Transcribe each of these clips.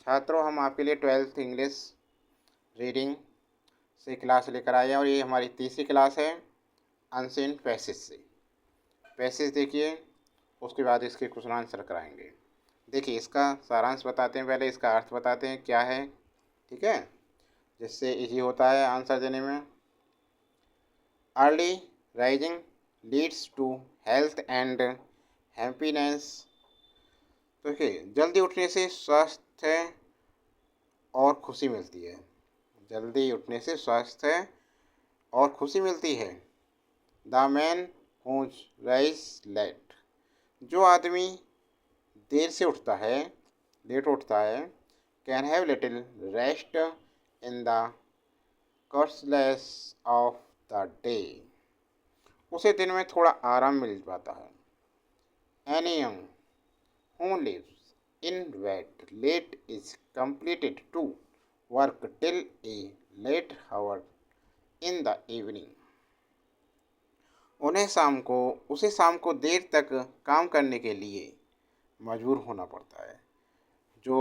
छात्रों, हम आपके लिए 12th इंग्लिश रीडिंग से क्लास लेकर आए हैं और ये हमारी तीसरी क्लास है अनसीन पैसेज से। पैसेज देखिए, उसके बाद इसके क्वेश्चन आंसर कराएंगे। देखिए, इसका सारांश बताते हैं, पहले इसका अर्थ बताते हैं क्या है, ठीक है, जिससे इजी होता है आंसर देने में। Early rising leads to health and happiness. देखिए, जल्दी उठने से स्वास्थ्य और खुशी मिलती है। जल्दी उठने से स्वास्थ्य और खुशी मिलती है। The man who rise late. जो आदमी देर से उठता है, लेट उठता है, can have little rest in the course of the day. उसे दिन में थोड़ा आराम मिल पाता है। Any young who lives in bed late is completed to work till a late hour in the evening. उसे शाम को देर तक काम करने के लिए मजबूर होना पड़ता है। जो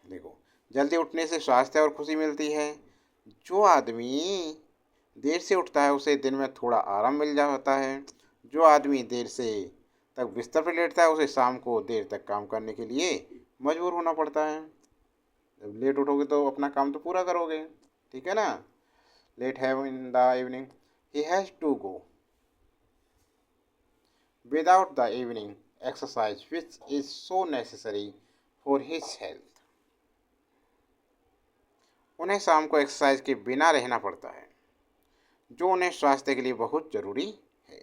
देखो, जल्दी उठने से स्वास्थ्य और खुशी मिलती है। जो आदमी देर से उठता है उसे दिन में थोड़ा आराम मिल जाता है। जो आदमी देर से तक बिस्तर पर लेटता है उसे शाम को देर तक काम करने के लिए मजबूर होना पड़ता है। जब लेट उठोगे तो अपना काम तो पूरा करोगे, ठीक है ना। Late have in the evening he has to go without the evening exercise which is so necessary for his health. उन्हें शाम को एक्सरसाइज के बिना रहना पड़ता है, जो उन्हें स्वास्थ्य के लिए बहुत ज़रूरी है।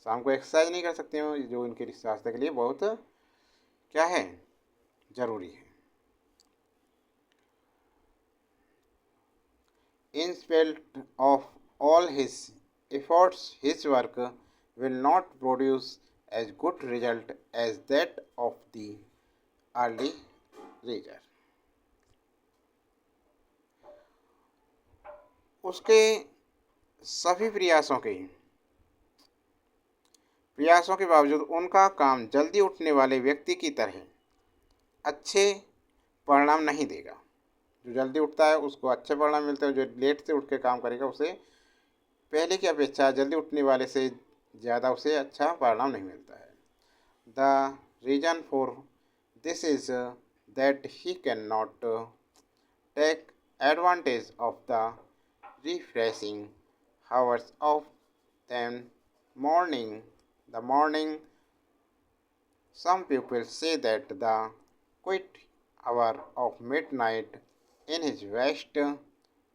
शाम को एक्सरसाइज नहीं कर सकते हो, जो इनके स्वास्थ्य के लिए बहुत क्या है, ज़रूरी है। In spite of all his efforts, his work will not produce as good result as that of the early riser. उसके सभी प्रयासों के बावजूद उनका काम जल्दी उठने वाले व्यक्ति की तरह अच्छे परिणाम नहीं देगा। जो जल्दी उठता है उसको अच्छे परिणाम मिलते हैं, जो लेट से उठ के काम करेगा उसे पहले की अपेक्षा जल्दी उठने वाले से ज़्यादा उसे अच्छा परिणाम नहीं मिलता है। The reason for this is that he can not take advantage of the refreshing hours of the morning. Some people say that the quiet hour of midnight in his best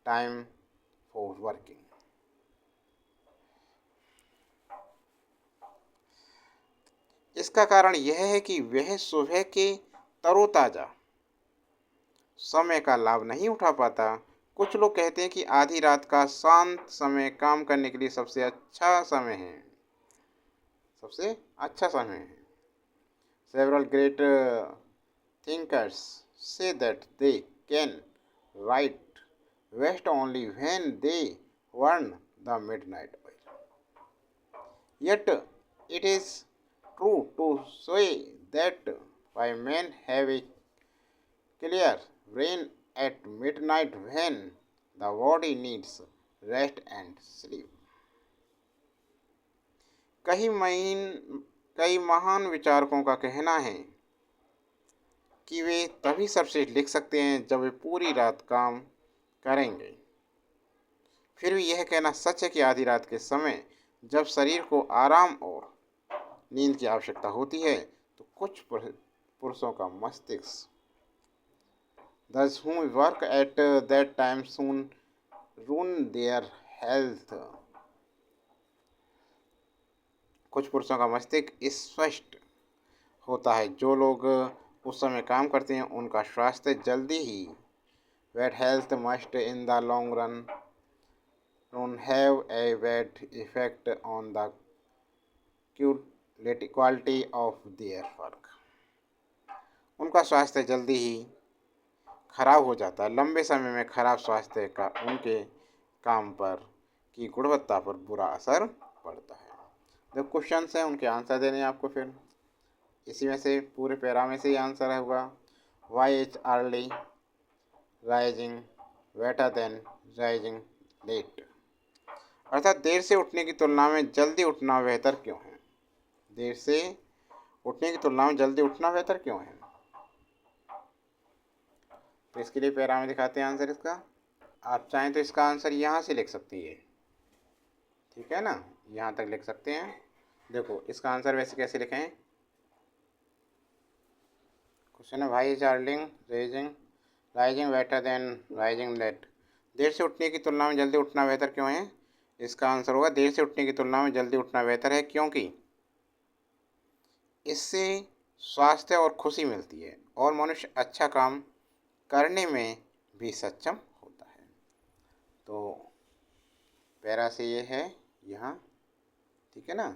time for working. इसका कारण यह है कि वह सुबह के तरोताज़ा समय का लाभ नहीं उठा पाता। कुछ लोग कहते हैं कि आधी रात का शांत समय काम करने के लिए सबसे अच्छा समय है। Several great thinkers say that they can write best only when they burn the midnight oil. Yet it is true to say that why men have a clear brain at midnight when the body needs rest and sleep. कई महान विचारकों का कहना है कि वे तभी सर्वश्रेष्ठ लिख सकते हैं जब वे पूरी रात काम करेंगे। फिर भी यह कहना सच है कि आधी रात के समय जब शरीर को आराम और नींद की आवश्यकता होती है तो कुछ पुरुषों का मस्तिष्क those who work at that time soon ruin their health. कुछ पुरुषों का मस्तिष्क स्पष्ट होता है। जो लोग उस समय काम करते हैं उनका स्वास्थ्य जल्दी ही bad health must in the long run don't have a bad effect on the quality of their work. उनका स्वास्थ्य जल्दी ही खराब हो जाता है। लंबे समय में खराब स्वास्थ्य का उनके काम पर की गुणवत्ता पर बुरा असर पड़ता है। जो क्वेश्चन हैं उनके आंसर देने आपको, फिर इसी में से पूरे पैरा में से ही आंसर होगा। Why is early rising better than rising late. अर्थात देर से उठने की तुलना में जल्दी उठना बेहतर क्यों है। देर से उठने की तुलना में जल्दी उठना बेहतर क्यों है। तो इसके लिए पैरा में दिखाते हैं आंसर इसका। आप चाहें तो इसका आंसर यहाँ से लिख सकती है, ठीक है ना, यहाँ तक लिख सकते हैं। देखो इसका आंसर वैसे कैसे लिखें। क्वेश्चन है वाई इज अर्लिंग raising rising better than rising late. देर से उठने की तुलना में जल्दी उठना बेहतर क्यों है। इसका आंसर होगा देर से उठने की तुलना में जल्दी उठना बेहतर है क्योंकि इससे स्वास्थ्य और खुशी मिलती है और मनुष्य अच्छा काम करने में भी सक्षम होता है। तो पैरा से ये है यहाँ, ठीक है ना।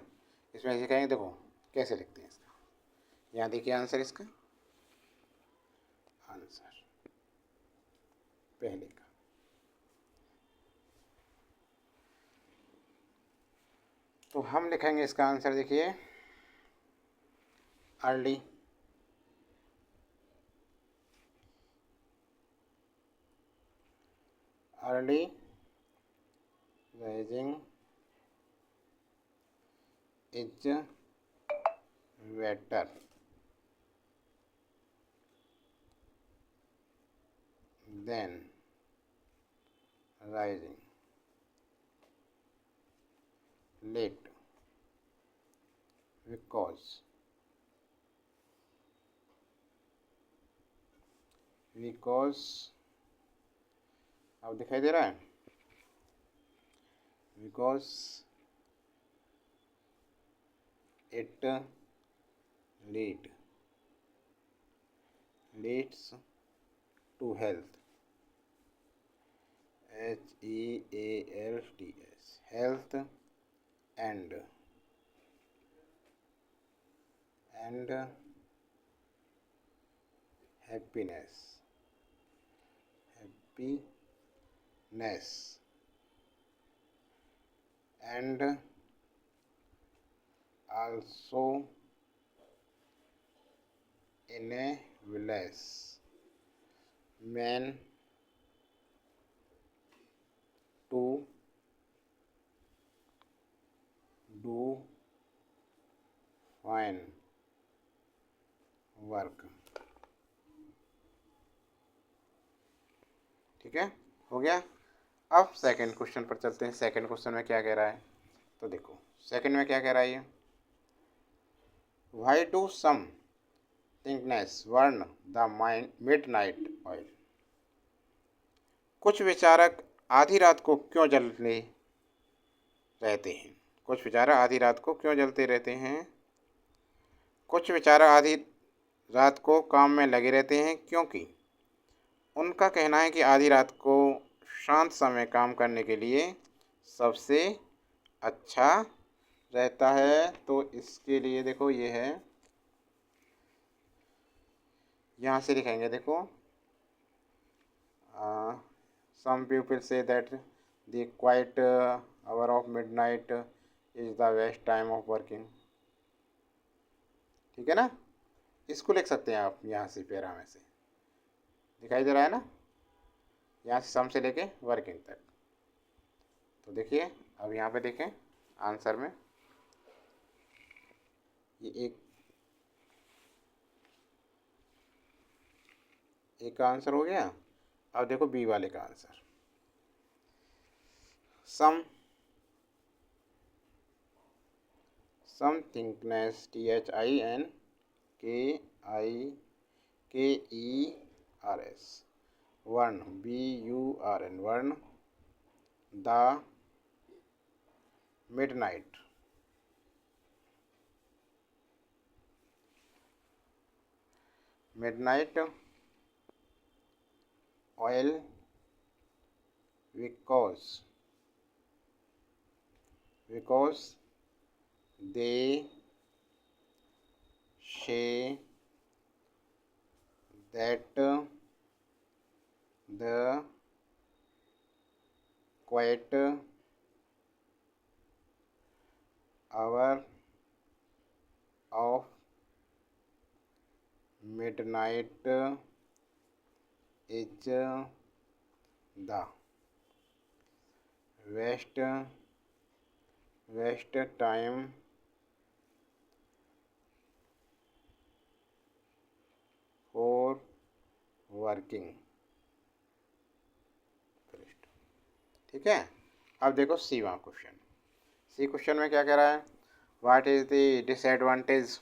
इसमें सिखाएंगे, देखो कैसे लिखते हैं इसका। यहाँ देखिए आंसर इसका, आंसर पहले का। तो हम लिखेंगे इसका आंसर, देखिए early early rising is better than rising late because अब दिखाई दे रहा है, because it leads to health HEALTH health and happiness and also enables men to do fine work। ठीक है, हो गया। अब सेकंड क्वेश्चन पर चलते हैं। सेकंड क्वेश्चन में क्या कह रहा है, तो देखो सेकंड में क्या कह रहा है ये। Why do some thinkness burn the midnight oil। कुछ विचारक आधी रात को क्यों जलते रहते हैं। कुछ विचारक आधी रात को क्यों जलते रहते हैं। कुछ विचारक आधी रात को काम में लगे रहते हैं क्योंकि उनका कहना है कि आधी रात को शांत समय काम करने के लिए सबसे अच्छा रहता है। तो इसके लिए देखो ये है, यहाँ से लिखेंगे, देखो some people say that the quiet hour of midnight is the best time of working. ठीक है ना, इसको लिख सकते हैं आप यहाँ से, पैरा में से दिखाई दे रहा है ना, यहाँ से सम से लेके वर्किंग तक। तो देखिए अब यहाँ पे देखें आंसर में, ये एक का आंसर हो गया। अब देखो बी वाले का आंसर, सम थिंकनेस THINKERS वर्ण BURN वर्ण the midnight oil because they say that the quiet hour of midnight is the best time for working. ठीक है। अब देखो सी वाला क्वेश्चन। सी क्वेश्चन में क्या कह रहा है, what is the disadvantage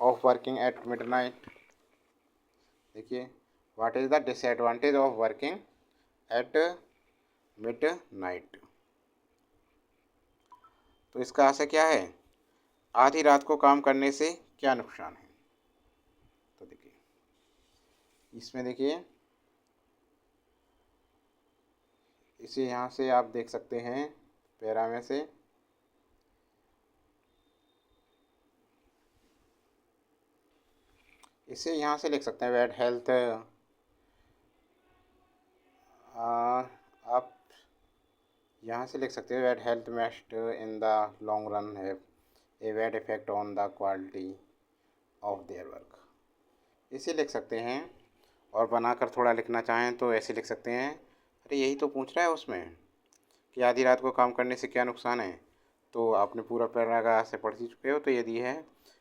of working at midnight. देखिए, what is the disadvantage of working at midnight. तो इसका आंसर क्या है, आधी रात को काम करने से क्या नुकसान है। तो देखिए इसमें, देखिए इसे यहाँ से आप देख सकते हैं पैरा में से, इसे यहाँ से लिख सकते हैं बैड हेल्थ। आप यहाँ से लिख सकते हैं bad health must in the long run have a bad effect on the quality of their work. इसे लिख सकते हैं, और बनाकर थोड़ा लिखना चाहें तो ऐसे लिख सकते हैं, अरे यही तो पूछ रहा है उसमें कि आधी रात को काम करने से क्या नुकसान है। तो आपने पूरा पैराग्राफ से पढ़ ही चुके हो। तो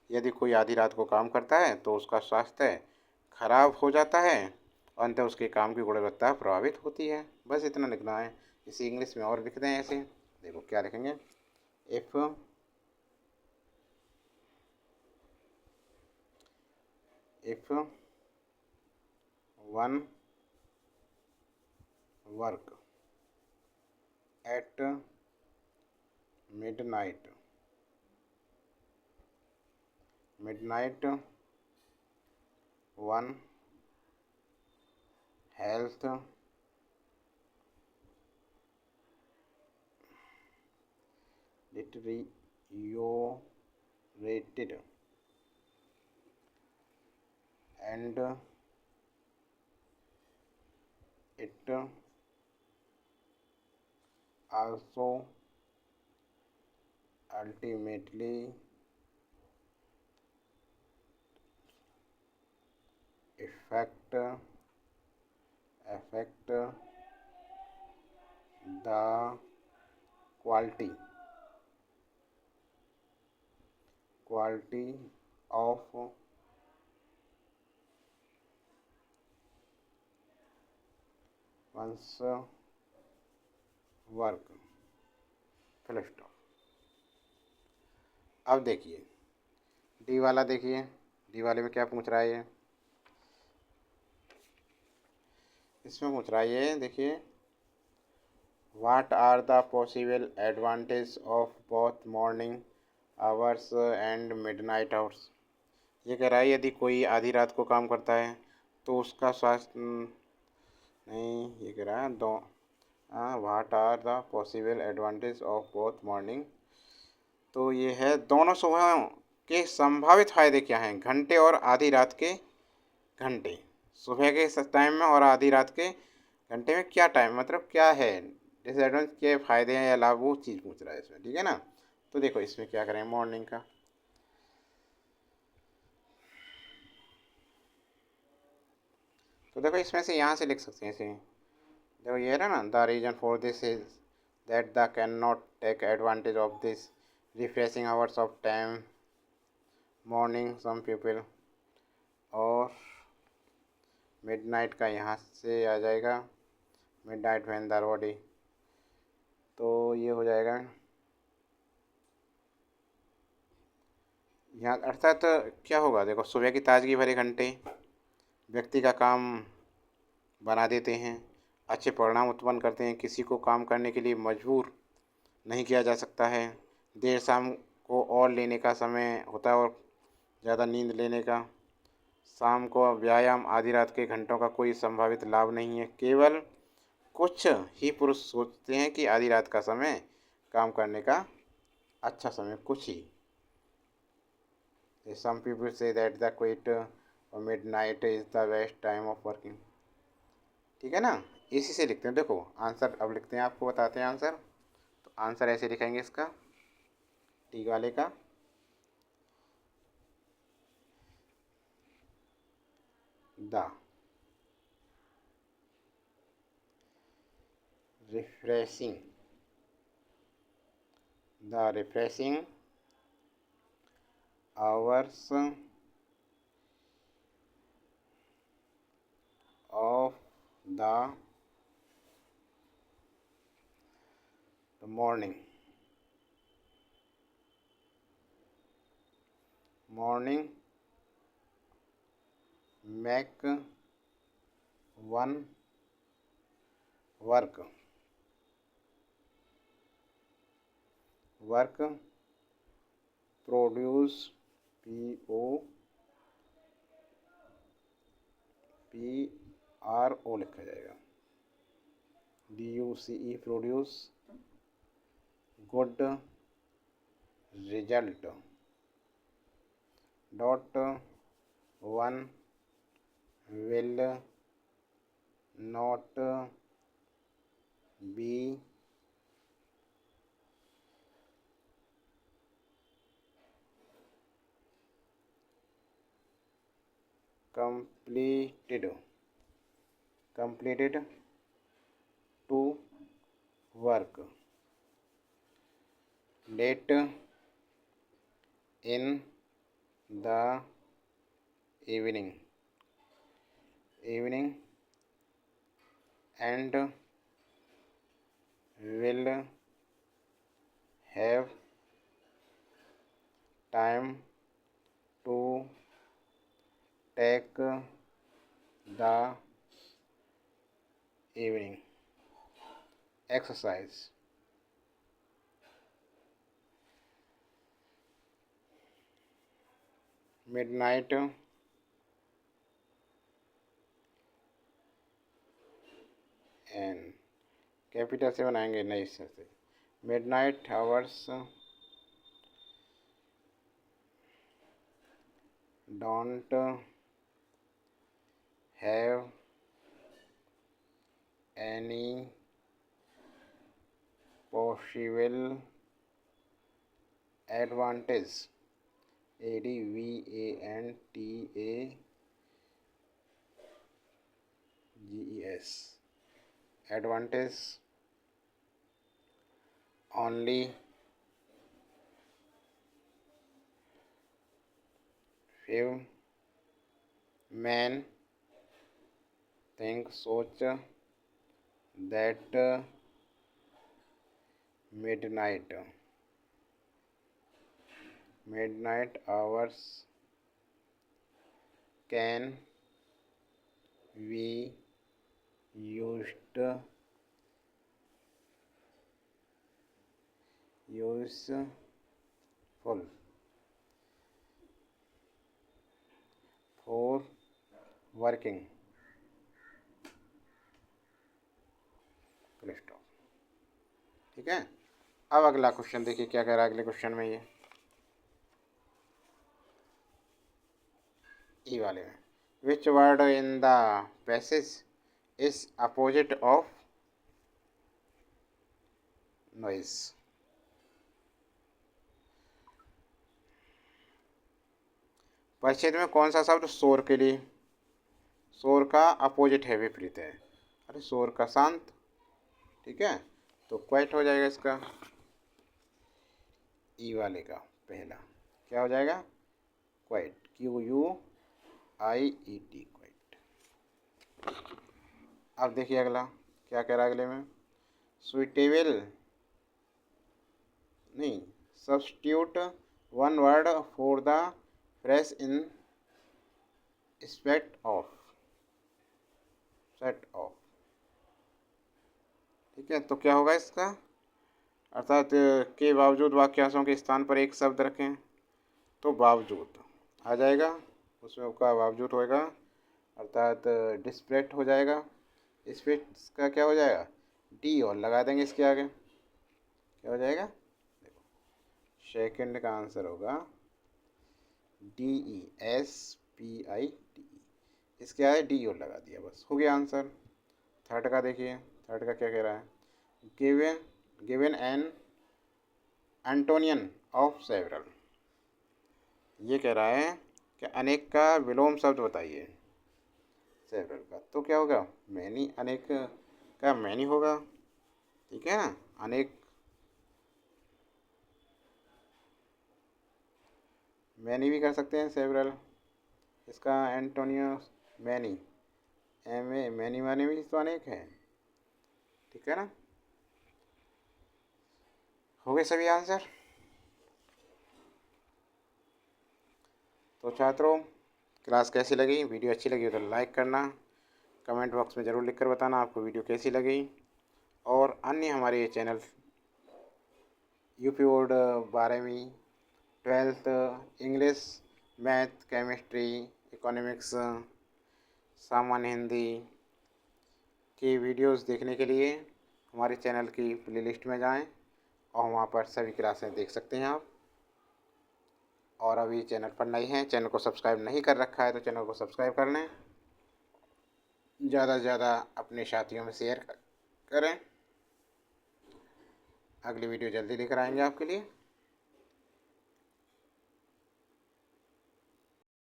यदि कोई आधी रात को काम करता है तो उसका स्वास्थ्य खराब हो जाता है, अंत उसके काम की गुणवत्ता प्रभावित होती है। बस इतना लिखना है। इसे इंग्लिश में और लिख दें ऐसे, देखो क्या लिखेंगे, if one work at midnight one health deteriorated and it also ultimately affect the quality of one's work। Full stop. अब देखिए डी वाला, देखिए डी वाले में क्या पूछ रहा है ये, इसमें पूछ रहा है ये, देखिए what are the possible advantage of both morning hours and midnight hours. ये कह रहा है यदि कोई आधी रात को काम करता है तो उसका स्वास्थ्य, नहीं ये कह रहा है दो, what are the possible advantage of both morning. तो ये है दोनों सुबहों के संभावित फ़ायदे क्या हैं, घंटे और आधी रात के घंटे। सुबह के टाइम में और आधी रात के घंटे में क्या टाइम, मतलब क्या है डिसएडवांटेज के फ़ायदे हैं या लाभ, वो चीज़ पूछ रहा है इसमें। ठीक है ना। तो देखो इसमें क्या करें, मॉर्निंग का, तो देखो इसमें से यहाँ से लिख सकते हैं इसे। देखो ये है ना, the reason for this is that the can not take advantage of this refreshing hours of time morning some people. और मिडनाइट का यहाँ से आ जाएगा, मिडनाइट व्हेन द बॉडी, तो ये हो जाएगा यहाँ, अर्थात क्या होगा, देखो सुबह की ताजगी भरे घंटे व्यक्ति का काम बना देते हैं, अच्छे परिणाम उत्पन्न करते हैं, किसी को काम करने के लिए मजबूर नहीं किया जा सकता है। देर शाम को और लेने का समय होता है और ज़्यादा नींद लेने का। शाम को व्यायाम आधी रात के घंटों का कोई संभावित लाभ नहीं है। केवल कुछ ही पुरुष सोचते हैं कि आधी रात का समय काम करने का अच्छा समय, कुछ ही। Some people say that the quiet और midnight is the best time of working. ठीक है ना। इसी से लिखते हैं। देखो आंसर अब लिखते हैं, आपको बताते हैं आंसर। तो आंसर ऐसे लिखेंगे इसका, टी वाले का, the refreshing hours of the morning make one work produce PRO लिखा जाएगा, DUCE produce good result dot one will not be completed to work late in the evening and will have time to take the evening exercise. Midnight and capital से बनाएंगे नहीं से midnight hours don't have any possible advantage ADVANTAGES advantage only few men think सोच that midnight hours can be useful for working ठीक है। अब अगला question देखिए क्या कह रहा है अगले क्वेश्चन में, ये ई वाले में which word in the passage is opposite of noise. परिच्छेद में कौन सा शब्द शोर के लिए शोर का अपोजिट है, विपरीत है। अरे शोर का शांत, ठीक है, तो क्वाइट हो जाएगा इसका ई वाले का पहला क्या हो जाएगा क्वाइट, QUIET क्वाइट। अब देखिए अगला क्या कह रहा है अगले में, सुइटेबल नहीं, substitute one word for the fresh in set of, ठीक है। तो क्या होगा इसका, अर्थात के बावजूद वाक्यांशों के स्थान पर एक शब्द रखें तो बावजूद आ जाएगा, उसमें उसका बावजूद होएगा, अर्थात डिस्प्लेट हो जाएगा। इस पर इसका क्या हो जाएगा, डी और लगा देंगे इसके आगे, क्या हो जाएगा, देखो सेकंड का आंसर होगा DESPITE, इसके आगे डी और लगा दिया, बस हो गया आंसर। थर्ड का देखिए, थर्ड का क्या कह रहा है, गिवन एन एंटोनियन ऑफ सेवरल, ये कह रहा है कि अनेक का विलोम शब्द बताइए। सेवरल का तो क्या होगा, मैनी अनेक का मैनी होगा, ठीक है ना, अनेक मैनी भी कर सकते हैं सेवरल। इसका antonym many, M A many माने भी तो अनेक है, ठीक है ना। हो गए सभी आंसर। तो छात्रों, क्लास कैसी लगी, वीडियो अच्छी लगी हो तो लाइक करना, कमेंट बॉक्स में ज़रूर लिखकर बताना आपको वीडियो कैसी लगी। और अन्य हमारे ये चैनल यूपी बोर्ड 12वीं 12th English, math, chemistry, economics, सामान्य हिंदी की वीडियोस देखने के लिए हमारे चैनल की प्लेलिस्ट में जाएं और वहाँ पर सभी क्लासें देख सकते हैं आप। और अभी चैनल पर नए हैं, चैनल को सब्सक्राइब नहीं कर रखा है तो चैनल को सब्सक्राइब कर लें, ज़्यादा से ज़्यादा अपने साथियों में शेयर करें। अगली वीडियो जल्दी लेकर आएंगे आपके लिए।